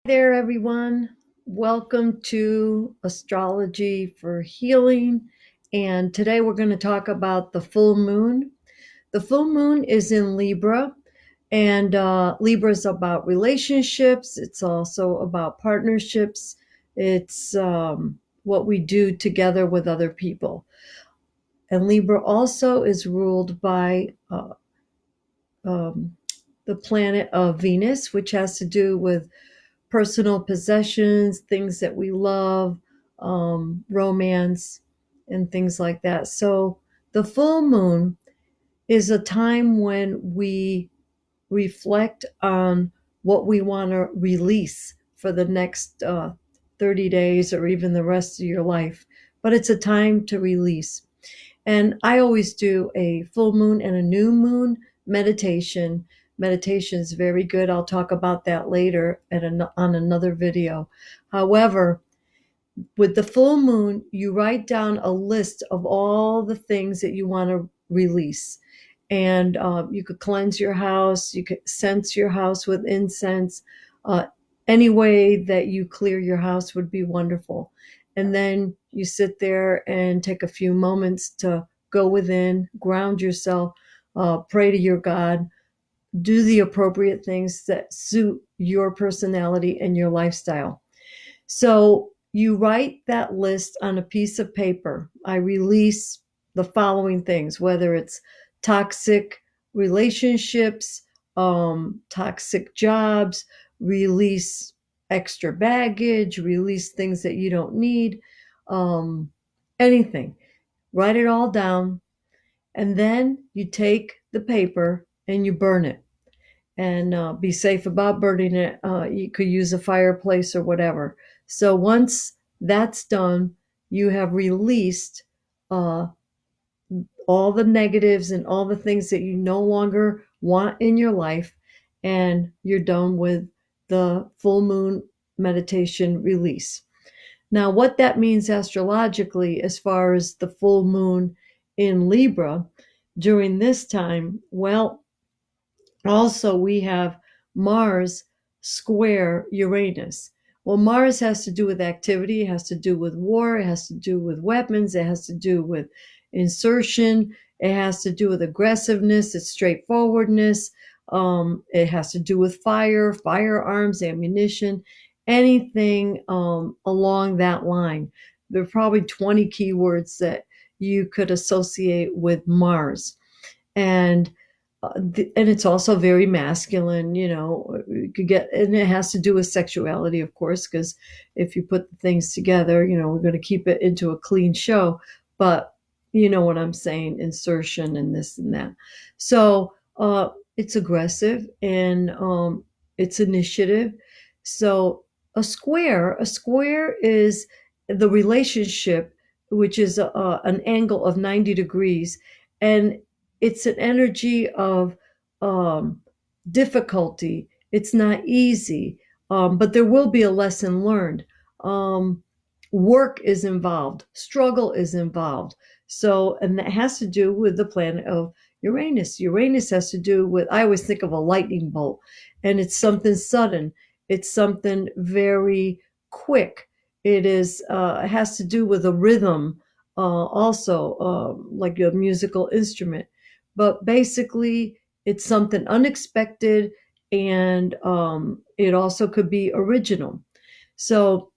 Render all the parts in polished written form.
Hi there, everyone. Welcome to Astrology for Healing. And today we're going to talk about the full moon. The full moon is in Libra, and Libra is about relationships. It's also about partnerships. It's what we do together with other people. And Libra also is ruled by um, the planet of Venus, which has to do with personal possessions, things that we love, romance, and things like that. So the full moon is a time when we reflect on what we want to release for the next 30 days or even the rest of your life. But it's a time to release. And I always do a full moon and a new moon meditation. Meditation is very good. I'll talk about that later on another video. However, with the full moon, you write down a list of all the things that you want to release. And you could cleanse your house, you could sense your house with incense. Uh, any way that you clear your house would be wonderful. And then you sit there and take a few moments to go within, ground yourself, pray to your God, do the appropriate things that suit your personality and your lifestyle. So you write that list on a piece of paper. I release the following things, whether it's toxic relationships, toxic jobs, release extra baggage, release things that you don't need, um, anything. Write it all down, and then you take the paper and you burn it. And be safe about burning it. You could use a fireplace or whatever. So once that's done, you have released uh, all the negatives and all the things that you no longer want in your life, and you're done with the full moon meditation release. Now, what that means astrologically, as far as the full moon in Libra during this time, well, also, we have Mars square Uranus. Well, Mars has to do with activity, it has to do with war, it has to do with weapons, it has to do with insertion, it has to do with aggressiveness, it's straightforwardness, it has to do with fire, firearms, ammunition, anything along that line. There are probably 20 keywords that you could associate with Mars. And and it's also very masculine, you could get, and it has to do with sexuality, of course, because if you put the things together, we're going to keep it into a clean show. But you know what I'm saying, insertion and this and that. So it's aggressive, and it's initiative. So a square is the relationship, which is an angle of 90 degrees, and it's an energy of um, difficulty. It's not easy, but there will be a lesson learned. Um, Work is involved, struggle is involved. So, and that has to do with the planet of Uranus. Uranus has to do with, I always think of a lightning bolt, and it's something sudden, it's something very quick. It has to do with a rhythm, also, like a musical instrument. But basically, it's something unexpected, and it also could be original. So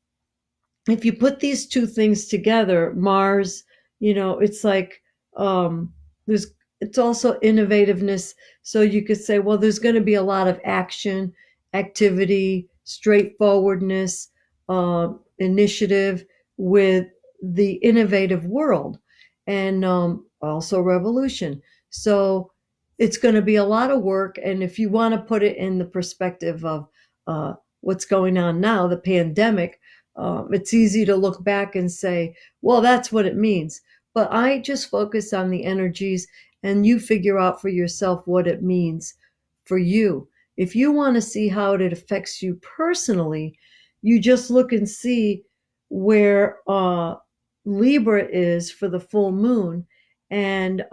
if you put these two things together, Mars, it's like, um, there's it's also innovativeness. So you could say, well, there's going to be a lot of action, activity, straightforwardness, initiative with the innovative world, and also revolution. So it's going to be a lot of work. And if you want to put it in the perspective of what's going on now, the pandemic, it's easy to look back and say, well, that's what it means. But I just focus on the energies, and you figure out for yourself what it means for you. If you want to see how it affects you personally, you just look and see where Libra is for the full moon, and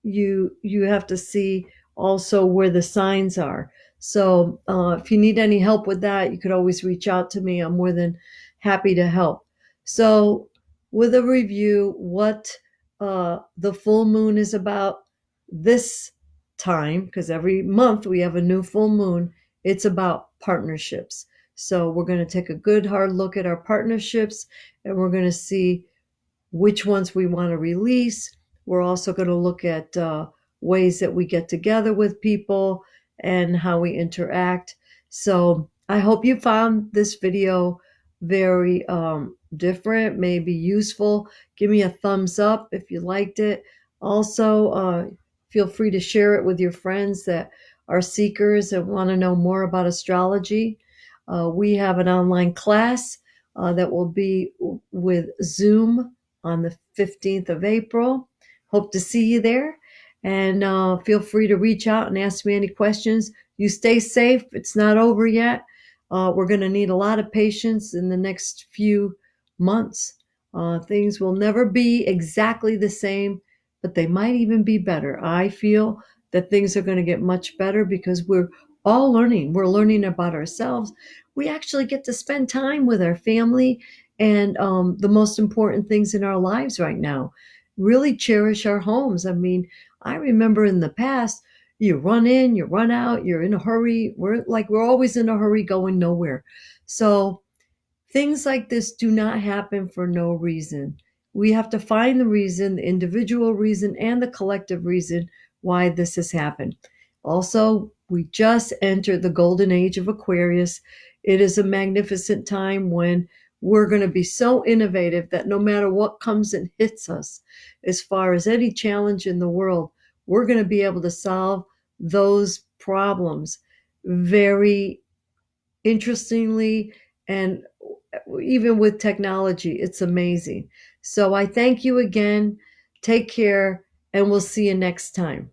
you have to see also where the signs are. So if you need any help with that, you could always reach out to me. I'm more than happy to help. So with a review, what the full moon is about this time, because every month we have a new full moon, it's about partnerships. So we're going to take a good hard look at our partnerships, and we're going to see which ones we want to release. We're also going to look at ways that we get together with people and how we interact. So I hope you found this video very different, maybe useful. Give me a thumbs up if you liked it. Also, feel free to share it with your friends that are seekers and want to know more about astrology. We have an online class that will be with Zoom on the 15th of April. Hope to see you there. And feel free to reach out and ask me any questions. You stay safe. It's not over yet. We're going to need a lot of patience in the next few months. Things will never be exactly the same, but they might even be better. I feel that things are going to get much better because we're all learning. We're learning about ourselves. We actually get to spend time with our family and the most important things in our lives right now. Really cherish our homes. I mean, I remember in the past, you run in, you run out, you're in a hurry. We're always in a hurry going nowhere. So things like this do not happen for no reason. We have to find the reason, the individual reason, and the collective reason why this has happened. Also, we just entered the golden age of Aquarius. It is a magnificent time when we're going to be so innovative that no matter what comes and hits us, as far as any challenge in the world, we're going to be able to solve those problems very interestingly, and even with technology, it's amazing. So I thank you again. Take care, and we'll see you next time.